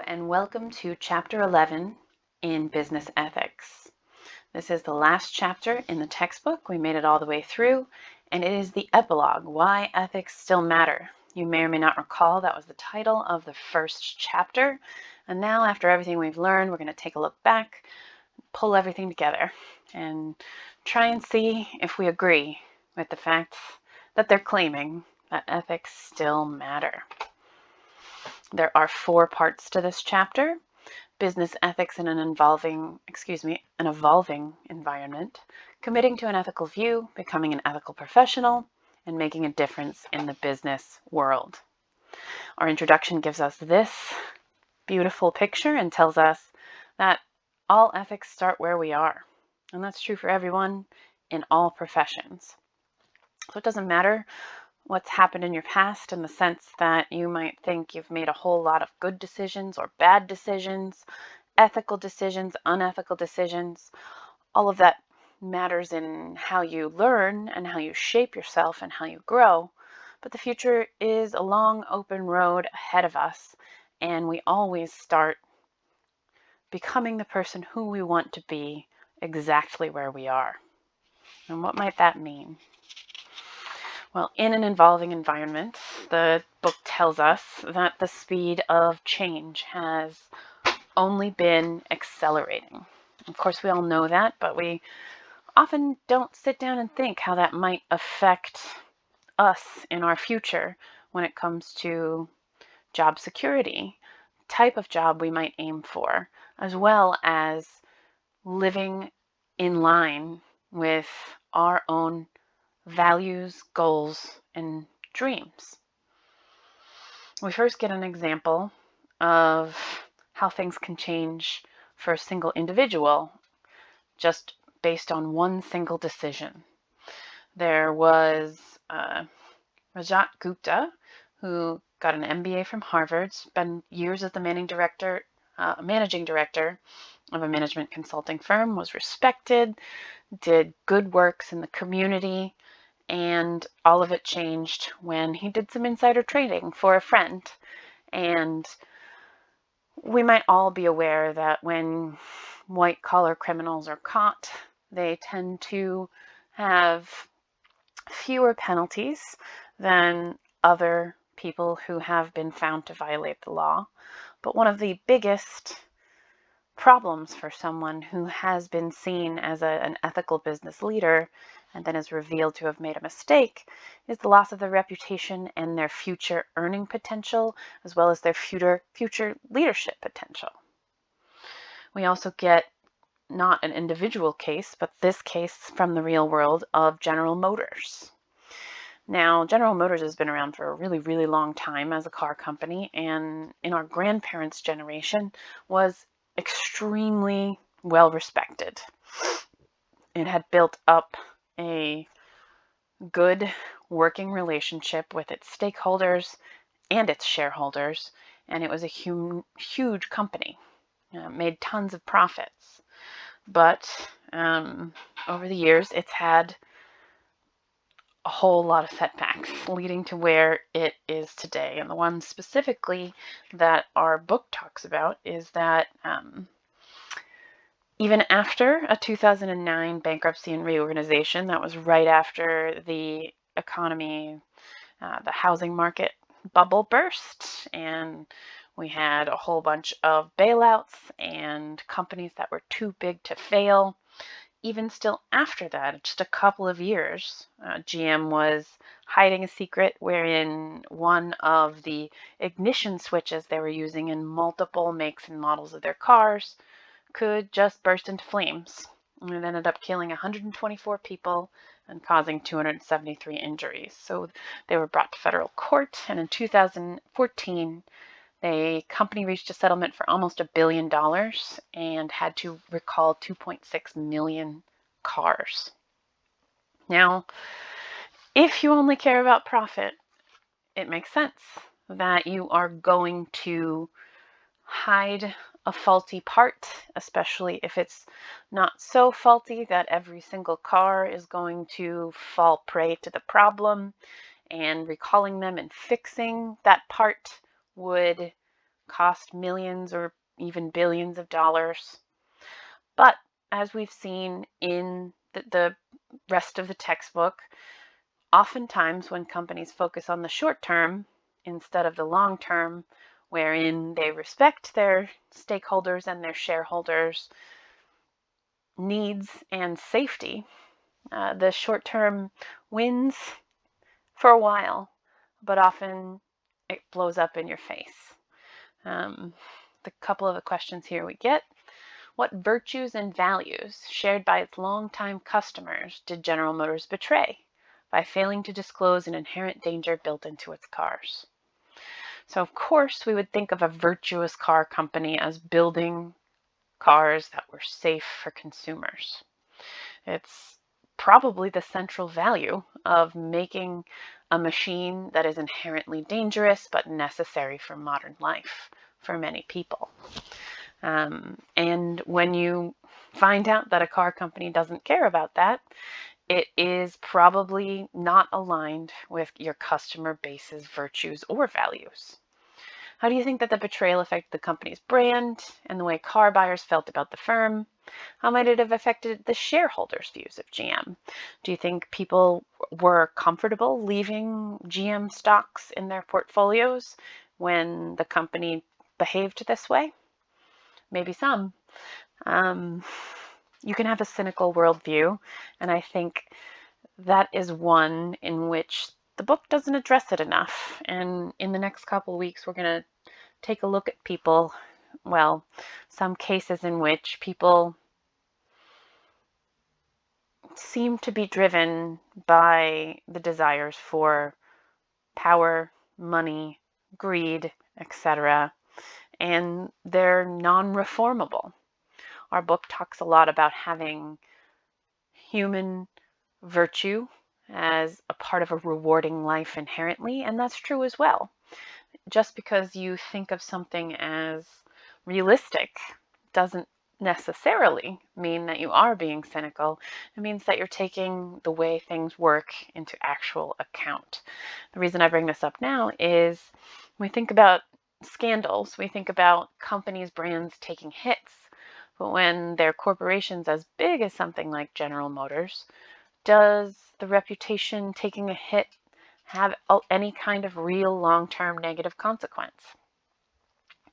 and welcome to Chapter 11 in Business Ethics. This is the last chapter in the textbook. We made it all the way through, and it is the epilogue, Why Ethics Still Matter. You may or may not recall that was the title of the first chapter, and now after everything we've learned, we're going to take a look back, pull everything together, and try and see if we agree with the facts that they're claiming that ethics still matter. There are 4 parts to this chapter: business ethics in an evolving environment, committing to an ethical view, becoming an ethical professional, and making a difference in the business world. Our introduction gives us this beautiful picture and tells us that all ethics start where we are. And that's true for everyone in all professions. So it doesn't matter what's happened in your past, in the sense that you might think you've made a whole lot of good decisions or bad decisions, ethical decisions, unethical decisions. All of that matters in how you learn and how you shape yourself and how you grow. But the future is a long open road ahead of us, and we always start becoming the person who we want to be exactly where we are. And what might that mean? Well, in an evolving environment, the book tells us that the speed of change has only been accelerating. Of course, we all know that, but we often don't sit down and think how that might affect us in our future when it comes to job security, type of job we might aim for, as well as living in line with our own values, goals, and dreams. We first get an example of how things can change for a single individual just based on one single decision. There was Rajat Gupta, who got an MBA from Harvard, spent years as the managing director of a management consulting firm, was respected, did good works in the community, and all of it changed when he did some insider trading for a friend. And we might all be aware that when white-collar criminals are caught, they tend to have fewer penalties than other people who have been found to violate the law. But one of the biggest problems for someone who has been seen as an ethical business leader and then is revealed to have made a mistake is the loss of their reputation and their future earning potential, as well as their future leadership potential. We also get not an individual case, but this case from the real world of General Motors. Now, General Motors has been around for a really, really long time as a car company, and in our grandparents' generation was extremely well respected. It had built up a good working relationship with its stakeholders and its shareholders, and it was a huge company. Made tons of profits. But over the years, it's had a whole lot of setbacks, leading to where it is today. And the one specifically that our book talks about is that even after a 2009 bankruptcy and reorganization, that was right after the economy, the housing market bubble burst, and we had a whole bunch of bailouts and companies that were too big to fail. Even still after that, just a couple of years, GM was hiding a secret wherein one of the ignition switches they were using in multiple makes and models of their cars could just burst into flames. And it ended up killing 124 people and causing 273 injuries. So they were brought to federal court, and in 2014, the company reached a settlement for almost $1 billion and had to recall 2.6 million cars. Now, if you only care about profit, it makes sense that you are going to hide a faulty part, especially if it's not so faulty that every single car is going to fall prey to the problem, and recalling them and fixing that part would cost millions or even billions of dollars. But as we've seen in the rest of the textbook, oftentimes when companies focus on the short term instead of the long term, wherein they respect their stakeholders and their shareholders' needs and safety, the short term wins for a while, but often it blows up in your face. The couple of the questions here we get: what virtues and values shared by its longtime customers did General Motors betray by failing to disclose an inherent danger built into its cars? So of course we would think of a virtuous car company as building cars that were safe for consumers. It's probably the central value of making a machine that is inherently dangerous but necessary for modern life for many people. And when you find out that a car company doesn't care about that, it is probably not aligned with your customer base's virtues or values. How do you think that the betrayal affected the company's brand and the way car buyers felt about the firm? How might it have affected the shareholders' views of GM? Do you think people were comfortable leaving GM stocks in their portfolios when the company behaved this way? Maybe some. You can have a cynical worldview, and I think that is one in which the book doesn't address it enough. And in the next couple of weeks, we're going to take a look at people, well, some cases in which people seem to be driven by the desires for power, money, greed, etc., and they're non-reformable. Our book talks a lot about having human virtue as a part of a rewarding life inherently, and that's true as well. Just because you think of something as realistic doesn't necessarily mean that you are being cynical. It means that you're taking the way things work into actual account. The reason I bring this up now is when we think about scandals, we think about companies, brands taking hits. But when they're corporations as big as something like General Motors, does the reputation taking a hit have any kind of real long-term negative consequence?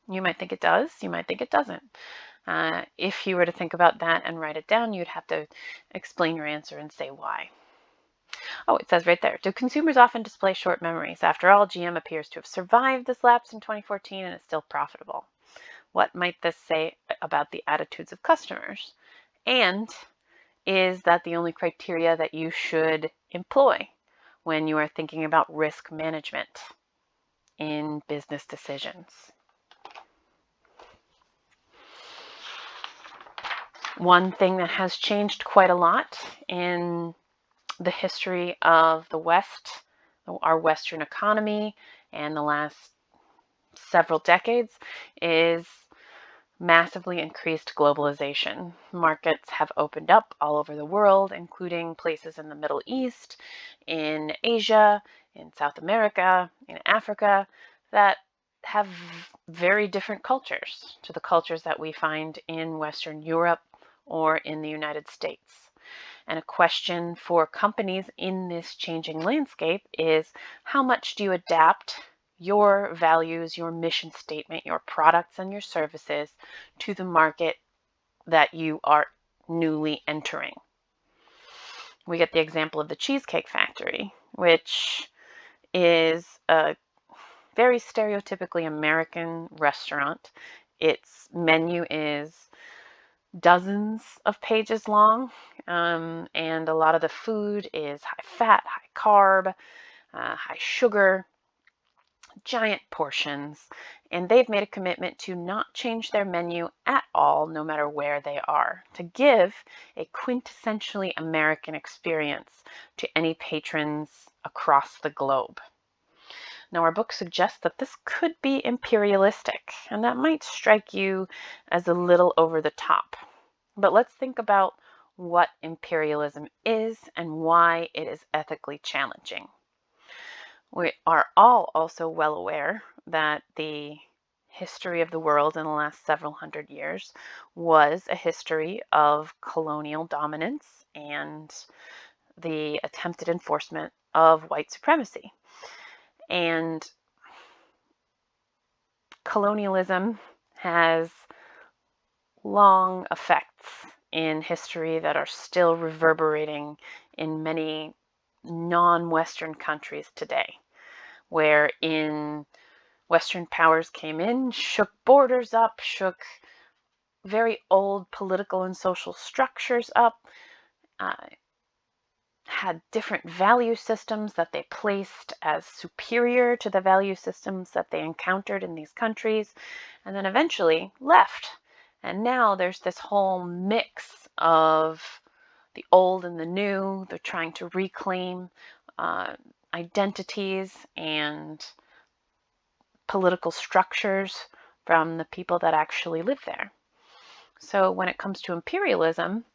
You might think it does, you might think it doesn't. If you were to think about that and write it down, you'd have to explain your answer and say why. Oh, it says right there, do consumers often display short memories? After all, GM appears to have survived this lapse in 2014 and is still profitable. What might this say about the attitudes of customers? And is that the only criteria that you should employ when you are thinking about risk management in business decisions? One thing that has changed quite a lot in the history of the West, our Western economy, and the last several decades is massively increased globalization. Markets have opened up all over the world, including places in the Middle East, in Asia, in South America, in Africa, that have very different cultures to the cultures that we find in Western Europe or in the United States. And a question for companies in this changing landscape is, how much do you adapt your values, your mission statement, your products and your services to the market that you are newly entering? We get the example of the Cheesecake Factory, which is a very stereotypically American restaurant. Its menu is dozens of pages long, and a lot of the food is high fat, high carb, high sugar, giant portions, and they've made a commitment to not change their menu at all, no matter where they are, to give a quintessentially American experience to any patrons across the globe. Now, our book suggests that this could be imperialistic, and that might strike you as a little over the top. But let's think about what imperialism is and why it is ethically challenging. We are all also well aware that the history of the world in the last several hundred years was a history of colonial dominance and the attempted enforcement of white supremacy. And colonialism has long effects in history that are still reverberating in many non-Western countries today, wherein Western powers came in, shook borders up, shook very old political and social structures up, had different value systems that they placed as superior to the value systems that they encountered in these countries, and then eventually left. And now there's this whole mix of the old and the new. They're trying to reclaim identities and political structures from the people that actually live there. So when it comes to imperialism,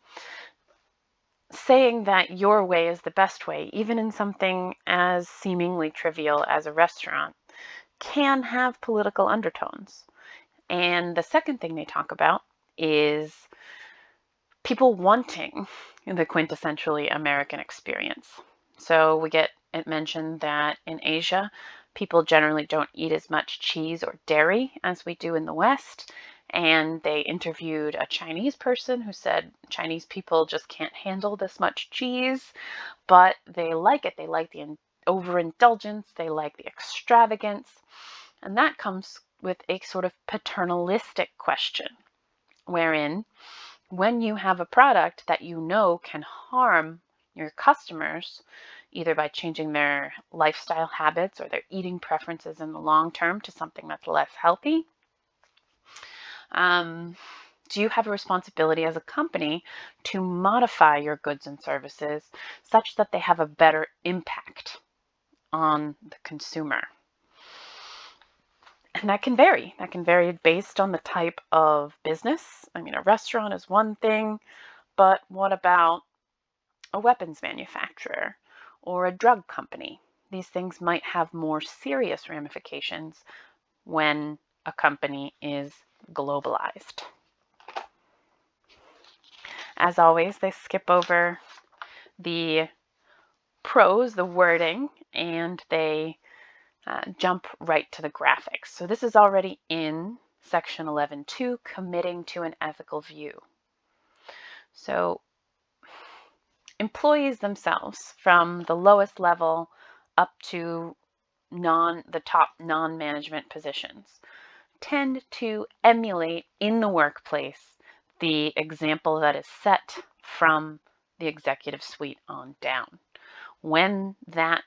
saying that your way is the best way, even in something as seemingly trivial as a restaurant, can have political undertones. And the second thing they talk about is people wanting the quintessentially American experience. So we get it mentioned that in Asia, people generally don't eat as much cheese or dairy as we do in the West. And they interviewed a Chinese person who said Chinese people just can't handle this much cheese, but they like it. They like the overindulgence, they like the extravagance. And that comes with a sort of paternalistic question, wherein when you have a product that you know can harm your customers, either by changing their lifestyle habits or their eating preferences in the long term to something that's less healthy, do you have a responsibility as a company to modify your goods and services such that they have a better impact on the consumer? And that can vary. That can vary based on the type of business. I mean, a restaurant is one thing, but what about a weapons manufacturer or a drug company? These things might have more serious ramifications when a company is globalized. As always, they skip over the prose, the wording, and they jump right to the graphics. So this is already in section 11.2, committing to an ethical view. So employees themselves, from the lowest level up to the top non-management positions, tend to emulate in the workplace the example that is set from the executive suite on down. When that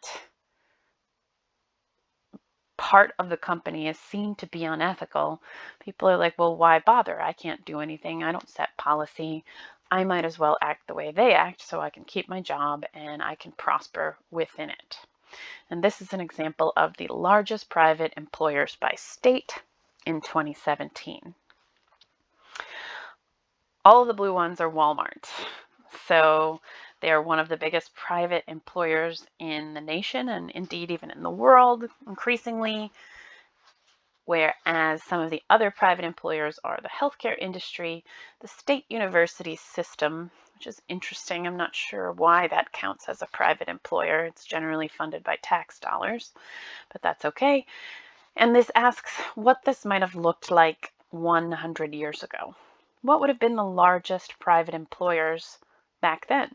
part of the company is seen to be unethical, people are like, well, why bother? I can't do anything. I don't set policy. I might as well act the way they act so I can keep my job and I can prosper within it. And this is an example of the largest private employers by state in 2017. All of the blue ones are Walmart. So they are one of the biggest private employers in the nation and indeed even in the world increasingly, whereas some of the other private employers are the healthcare industry, the state university system, which is interesting. I'm not sure why that counts as a private employer. It's generally funded by tax dollars, but that's okay. And this asks what this might have looked like 100 years ago. What would have been the largest private employers back then?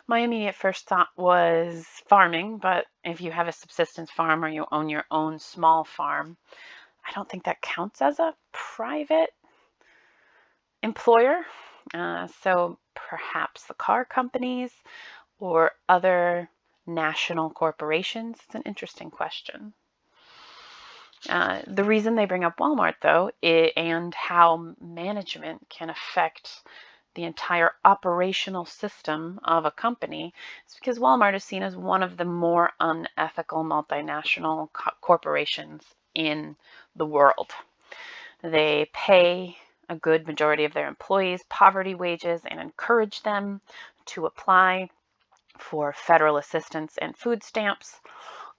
My immediate first thought was farming, but if you have a subsistence farm or you own your own small farm, I don't think that counts as a private employer. So perhaps the car companies or other national corporations. It's an interesting question. The reason they bring up Walmart, though, and how management can affect the entire operational system of a company is because Walmart is seen as one of the more unethical multinational corporations in the world. They pay a good majority of their employees poverty wages and encourage them to apply for federal assistance and food stamps.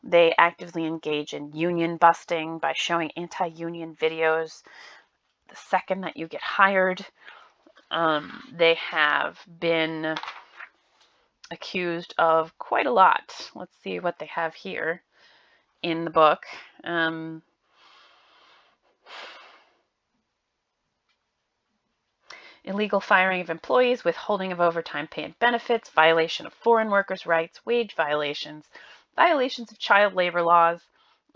They actively engage in union busting by showing anti-union videos the second that you get hired. They have been accused of quite a lot. Let's see what they have here in the book. Illegal firing of employees, withholding of overtime pay and benefits, violation of foreign workers' rights, wage violations, violations of child labor laws,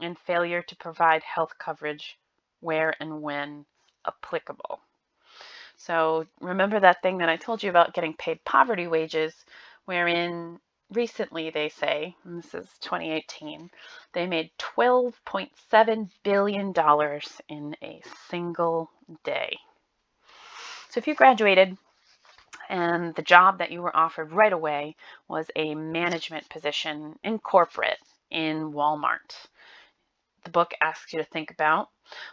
and failure to provide health coverage where and when applicable. So remember that thing that I told you about getting paid poverty wages, wherein recently they say, and this is 2018, they made $12.7 billion in a single day. So if you graduated and the job that you were offered right away was a management position in corporate in Walmart, the book asks you to think about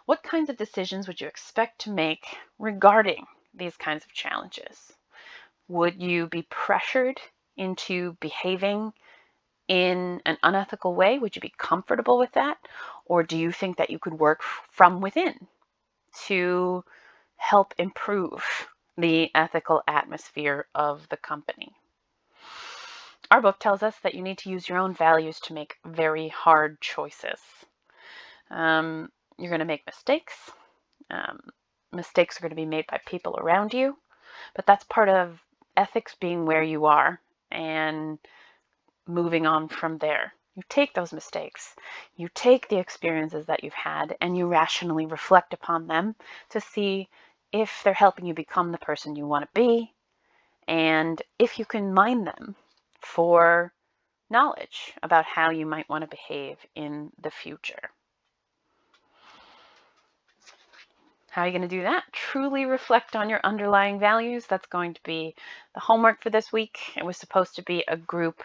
what kinds of decisions would you expect to make regarding these kinds of challenges. Would you be pressured into behaving in an unethical way? Would you be comfortable with that? Or do you think that you could work from within to help improve the ethical atmosphere of the company? Our book tells us that you need to use your own values to make very hard choices. You're going to make mistakes. Mistakes are going to be made by people around you, but that's part of ethics being where you are and moving on from there. You take those mistakes, you take the experiences that you've had, and you rationally reflect upon them to see if they're helping you become the person you want to be, and if you can mine them for knowledge about how you might want to behave in the future. How are you going to do that? Truly reflect on your underlying values. That's going to be the homework for this week. It was supposed to be a group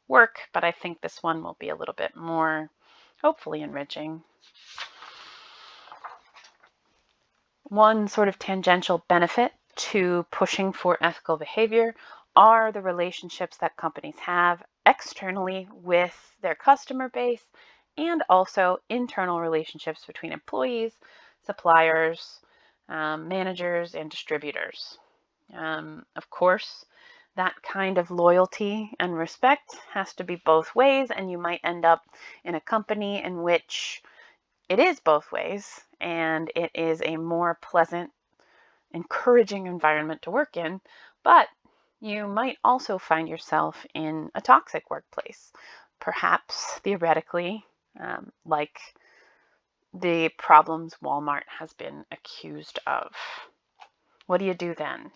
work, but I think this one will be a little bit more, hopefully, enriching. One sort of tangential benefit to pushing for ethical behavior are the relationships that companies have externally with their customer base and also internal relationships between employees, suppliers, managers, and distributors. Of course, that kind of loyalty and respect has to be both ways, and you might end up in a company in which it is both ways, and it is a more pleasant, encouraging environment to work in, but you might also find yourself in a toxic workplace, perhaps theoretically, like the problems Walmart has been accused of. What do you do then?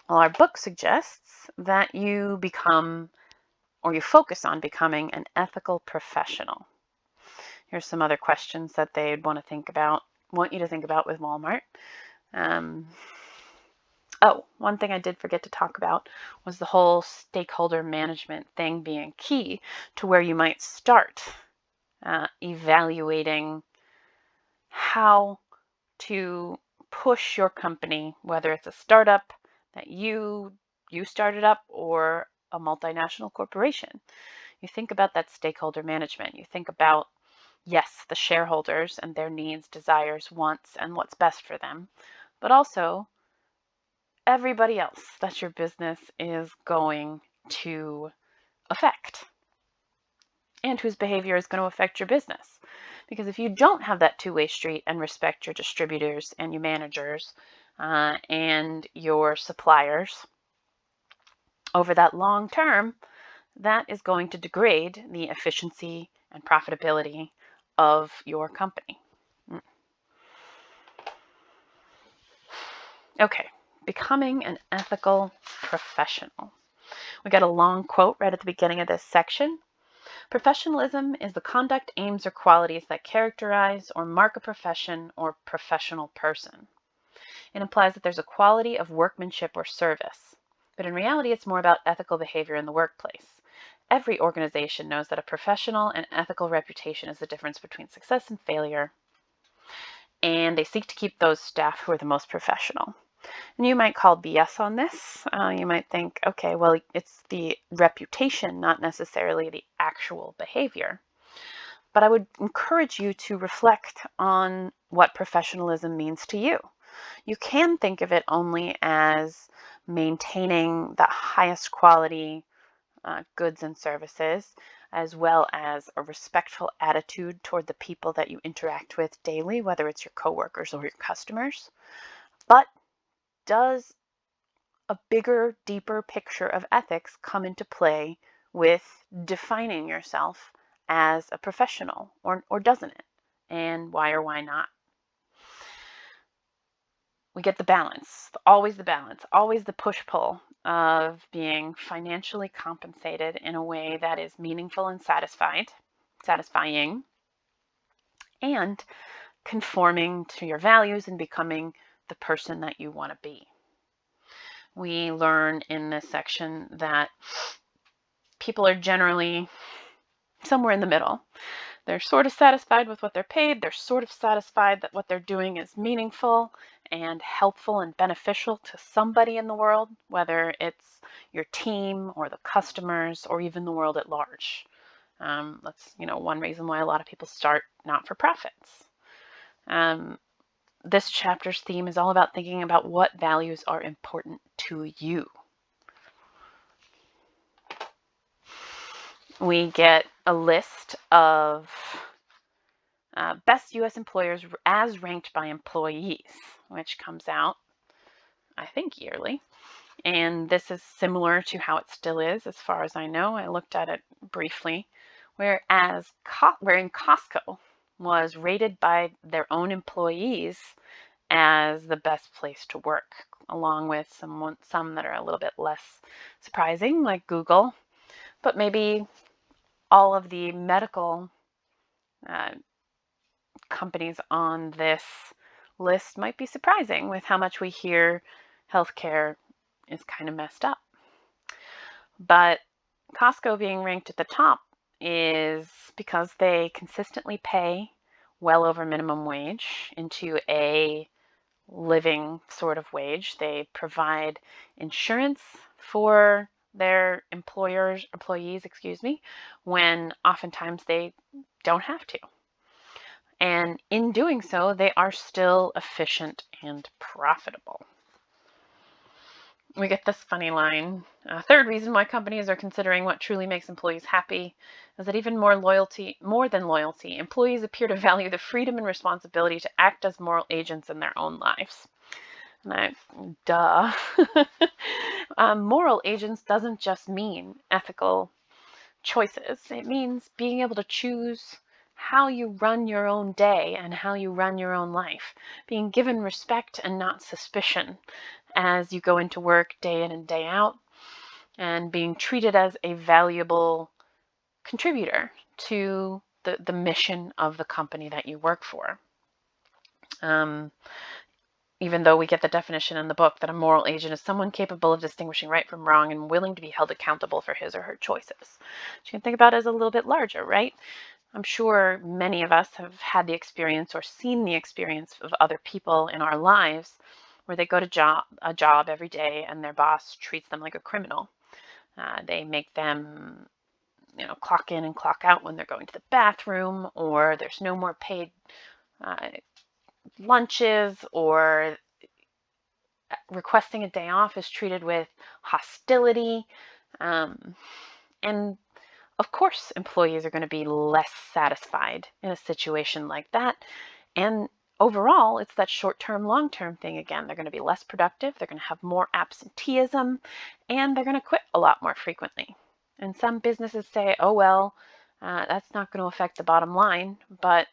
Well, our book suggests that you become, or you focus on becoming, an ethical professional. Here's some other questions that they'd want you to think about with Walmart. One thing I did forget to talk about was the whole stakeholder management thing being key to where you might start evaluating how to push your company, whether it's a startup that you started up or a multinational corporation. You think about that stakeholder management. You think about, yes, the shareholders and their needs, desires, wants, and what's best for them, but also everybody else that your business is going to affect and whose behavior is going to affect your business. Because if you don't have that two-way street and respect your distributors and your managers and your suppliers over that long term, that is going to degrade the efficiency and profitability of your company. Okay, becoming an ethical professional. We got a long quote right at the beginning of this section. Professionalism is the conduct, aims, or qualities that characterize or mark a profession or professional person. It implies that there's a quality of workmanship or service, but in reality it's more about ethical behavior in the workplace. Every organization knows that a professional and ethical reputation is the difference between success and failure, and they seek to keep those staff who are the most professional. And you might call BS on this. You might think, okay, well, it's the reputation, not necessarily the actual behavior. But I would encourage you to reflect on what professionalism means to you. You can think of it only as maintaining the highest quality goods and services, as well as a respectful attitude toward the people that you interact with daily, whether it's your coworkers or your customers. But does a bigger, deeper picture of ethics come into play with defining yourself as a professional, or doesn't it? And why or why not? We get the balance, always the push-pull of being financially compensated in a way that is meaningful and satisfying, and conforming to your values and becoming the person that you want to be. We learn in this section that people are generally somewhere in the middle. They're sort of satisfied with what they're paid. They're sort of satisfied that what they're doing is meaningful and helpful and beneficial to somebody in the world, whether it's your team or the customers or even the world at large. That's one reason why a lot of people start not-for-profits. This chapter's theme is all about thinking about what values are important to you. We get a list of best U.S. employers as ranked by employees, which comes out, I think, yearly. And this is similar to how it still is, as far as I know. I looked at it briefly. Wherein Costco was rated by their own employees as the best place to work, along with some that are a little bit less surprising, like Google. But maybe all of the medical companies on this list might be surprising with how much we hear healthcare is kind of messed up. But Costco being ranked at the top is because they consistently pay well over minimum wage into a living sort of wage. They provide insurance for their employees, when oftentimes they don't have to. And in doing so, they are still efficient and profitable. We get this funny line. Third reason why companies are considering what truly makes employees happy is that even more than loyalty, employees appear to value the freedom and responsibility to act as moral agents in their own lives. Duh. Moral agents doesn't just mean ethical choices. It means being able to choose how you run your own day and how you run your own life, being given respect and not suspicion as you go into work day in and day out, and being treated as a valuable contributor to the mission of the company that you work for. Even though we get the definition in the book that a moral agent is someone capable of distinguishing right from wrong and willing to be held accountable for his or her choices. You can think about it as a little bit larger, right? I'm sure many of us have had the experience or seen the experience of other people in our lives where they go to a job every day and their boss treats them like a criminal. They make them clock in and clock out when they're going to the bathroom, or there's no more paid lunches, or requesting a day off is treated with hostility. And of course, employees are going to be less satisfied in a situation like that. And overall, it's that short-term, long-term thing again. They're going to be less productive, they're going to have more absenteeism, and they're going to quit a lot more frequently. And some businesses say, oh, well, that's not going to affect the bottom line. But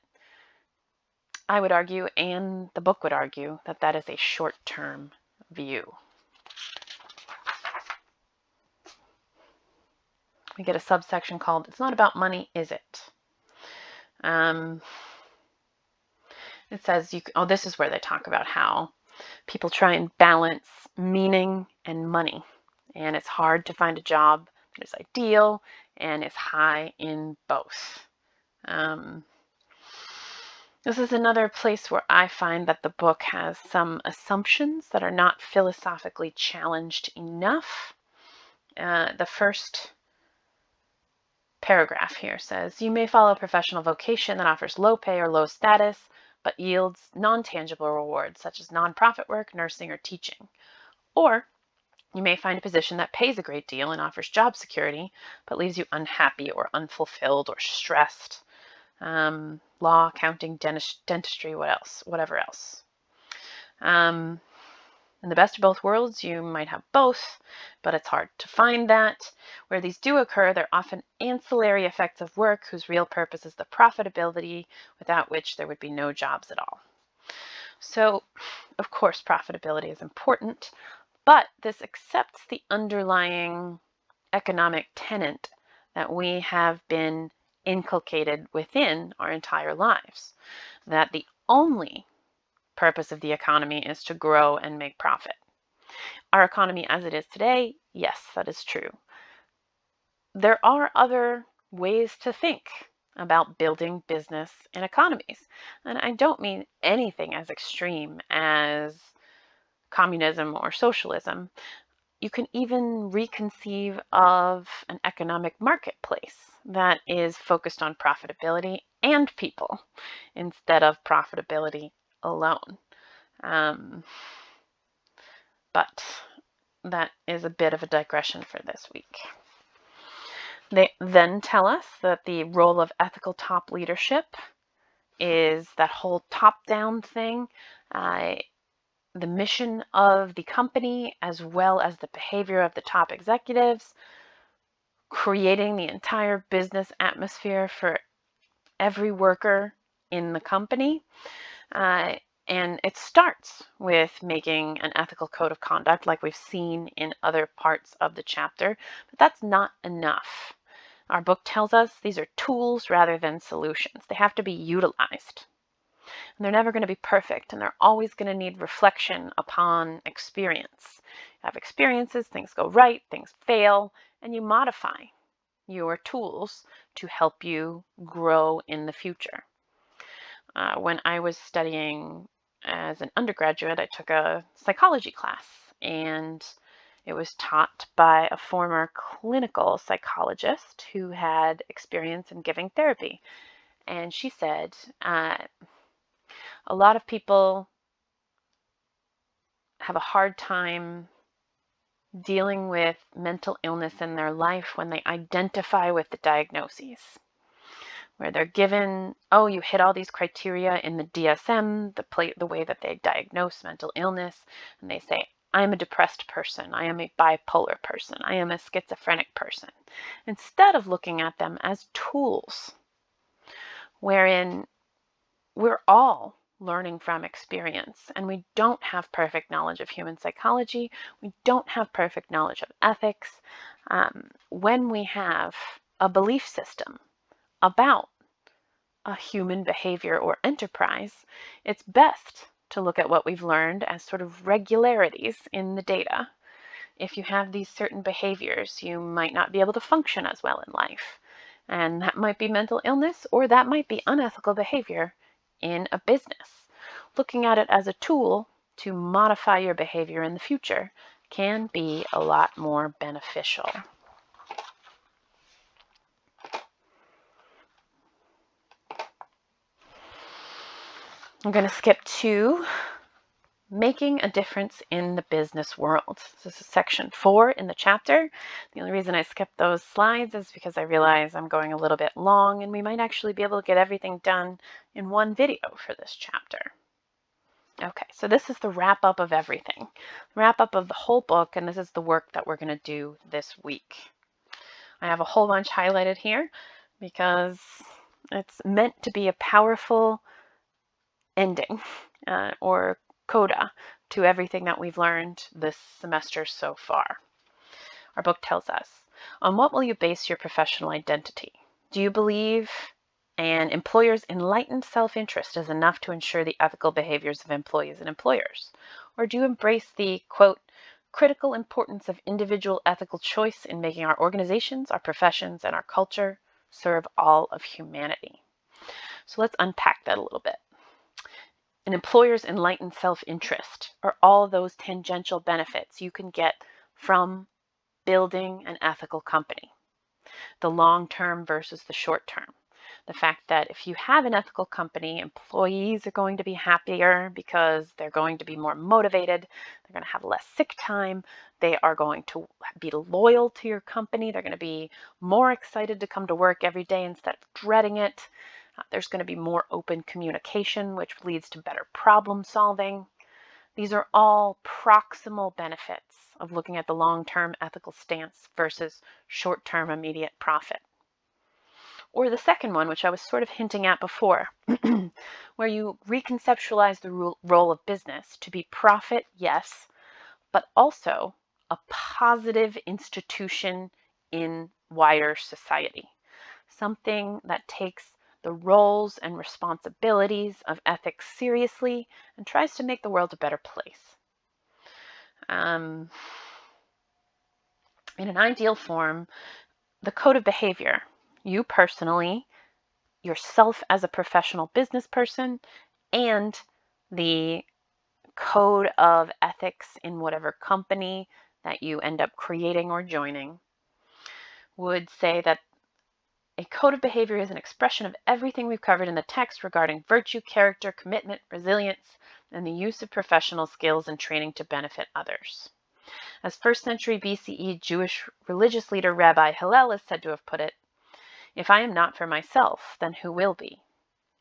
I would argue, and the book would argue, that that is a short-term view. We get a subsection called, It's Not About Money, Is It? It says, this is where they talk about how people try and balance meaning and money. And it's hard to find a job that is ideal and is high in both. This is another place where I find that the book has some assumptions that are not philosophically challenged enough. The first paragraph here says, you may follow a professional vocation that offers low pay or low status, but yields non-tangible rewards such as nonprofit work, nursing, or teaching. Or you may find a position that pays a great deal and offers job security, but leaves you unhappy or unfulfilled or stressed. Law, accounting, dentistry, whatever else. In the best of both worlds, you might have both, but it's hard to find that. Where these do occur, they're often ancillary effects of work whose real purpose is the profitability, without which there would be no jobs at all. So, of course, profitability is important, but this accepts the underlying economic tenet that we have been inculcated within our entire lives, that the only purpose of the economy is to grow and make profit. Our economy as it is today, yes, that is true. There are other ways to think about building business and economies. And I don't mean anything as extreme as communism or socialism. You can even reconceive of an economic marketplace that is focused on profitability and people instead of profitability alone. But that is a bit of a digression for this week. They then tell us that the role of ethical top leadership is that whole top-down thing, the mission of the company as well as the behavior of the top executives, creating the entire business atmosphere for every worker in the company. And it starts with making an ethical code of conduct like we've seen in other parts of the chapter, but that's not enough. Our book tells us these are tools rather than solutions. They have to be utilized. And they're never going to be perfect, and they're always going to need reflection upon experience. You have experiences, things go right, things fail, and you modify your tools to help you grow in the future. When I was studying as an undergraduate, I took a psychology class, and it was taught by a former clinical psychologist who had experience in giving therapy. And she said, a lot of people have a hard time dealing with mental illness in their life when they identify with the diagnoses, where they're given, oh, you hit all these criteria in the DSM, the way that they diagnose mental illness, and they say, I'm a depressed person, I am a bipolar person, I am a schizophrenic person, instead of looking at them as tools, wherein we're all learning from experience, and we don't have perfect knowledge of human psychology, we don't have perfect knowledge of ethics. When we have a belief system about a human behavior or enterprise, it's best to look at what we've learned as sort of regularities in the data. If you have these certain behaviors, you might not be able to function as well in life. And that might be mental illness, or that might be unethical behavior in a business. Looking at it as a tool to modify your behavior in the future can be a lot more beneficial. I'm going to skip to making a difference in the business world. This is section 4 in the chapter. The only reason I skipped those slides is because I realize I'm going a little bit long, and we might actually be able to get everything done in one video for this chapter. Okay, so this is the wrap up of everything, wrap up of the whole book, and this is the work that we're going to do this week. I have a whole bunch highlighted here because it's meant to be a powerful ending or coda to everything that we've learned this semester so far. Our book tells us, on what will you base your professional identity? Do you believe an employer's enlightened self-interest is enough to ensure the ethical behaviors of employees and employers? Or do you embrace the, quote, critical importance of individual ethical choice in making our organizations, our professions, and our culture serve all of humanity? So let's unpack that a little bit. An employer's enlightened self-interest are all those tangential benefits you can get from building an ethical company. the long term versus the short term. The fact that if you have an ethical company, employees are going to be happier because they're going to be more motivated. They're going to have less sick time. They are going to be loyal to your company. They're going to be more excited to come to work every day instead of dreading it. There's going to be more open communication, which leads to better problem solving. These are all proximal benefits of looking at the long-term ethical stance versus short-term immediate profit. Or the second one, which I was sort of hinting at before, where you reconceptualize the role of business to be profit, yes, but also a positive institution in wider society. Something that takes the roles and responsibilities of ethics seriously and tries to make the world a better place. In an ideal form, the code of behavior, you personally, yourself as a professional business person, and the code of ethics in whatever company that you end up creating or joining, would say that a code of behavior is an expression of everything we've covered in the text regarding virtue, character, commitment, resilience, and the use of professional skills and training to benefit others. As 1st century BCE Jewish religious leader Rabbi Hillel is said to have put it, "If I am not for myself, then who will be?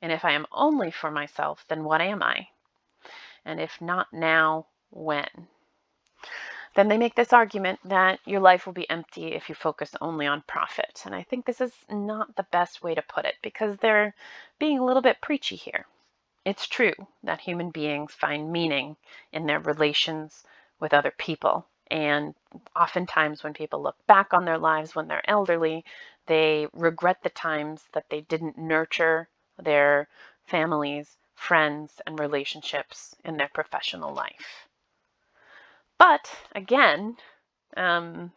And if I am only for myself, then what am I? And if not now, when?" Then they make this argument that your life will be empty if you focus only on profit. And I think this is not the best way to put it because they're being a little bit preachy here. It's true that human beings find meaning in their relations with other people. And oftentimes when people look back on their lives when they're elderly, they regret the times that they didn't nurture their families, friends, and relationships in their professional life. But again, the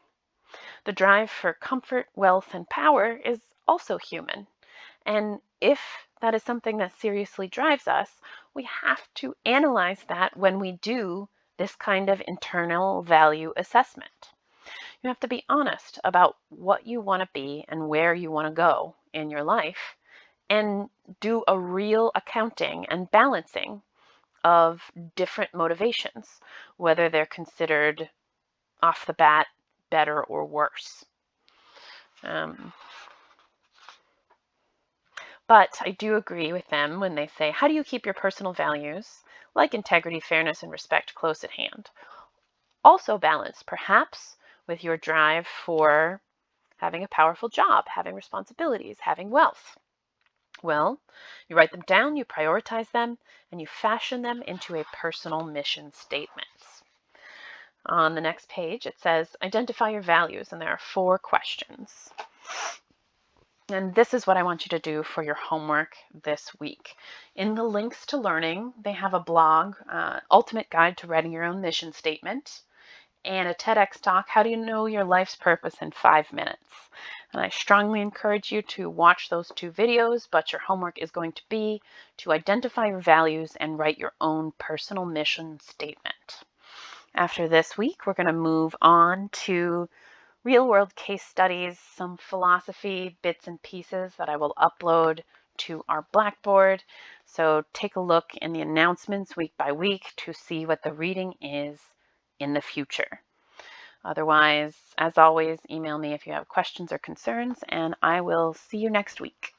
drive for comfort, wealth, and power is also human. And if that is something that seriously drives us, we have to analyze that when we do this kind of internal value assessment. You have to be honest about what you want to be and where you want to go in your life and do a real accounting and balancing of different motivations, whether they're considered off the bat better or worse. But I do agree with them when they say, how do you keep your personal values, like integrity, fairness, and respect, close at hand? Also balanced, perhaps, with your drive for having a powerful job, having responsibilities, having wealth. Well, you write them down, you prioritize them, and you fashion them into a personal mission statement. On the next page, it says, identify your values, and there are 4 questions. And this is what I want you to do for your homework this week. In the links to learning, they have a blog, Ultimate Guide to Writing Your Own Mission Statement, and a TEDx talk, How Do You Know Your Life's Purpose in 5 Minutes? And I strongly encourage you to watch those 2 videos, but your homework is going to be to identify your values and write your own personal mission statement. After this week, we're going to move on to real-world case studies, some philosophy bits and pieces that I will upload to our Blackboard. So take a look in the announcements week by week to see what the reading is in the future. Otherwise, as always, email me if you have questions or concerns, and I will see you next week.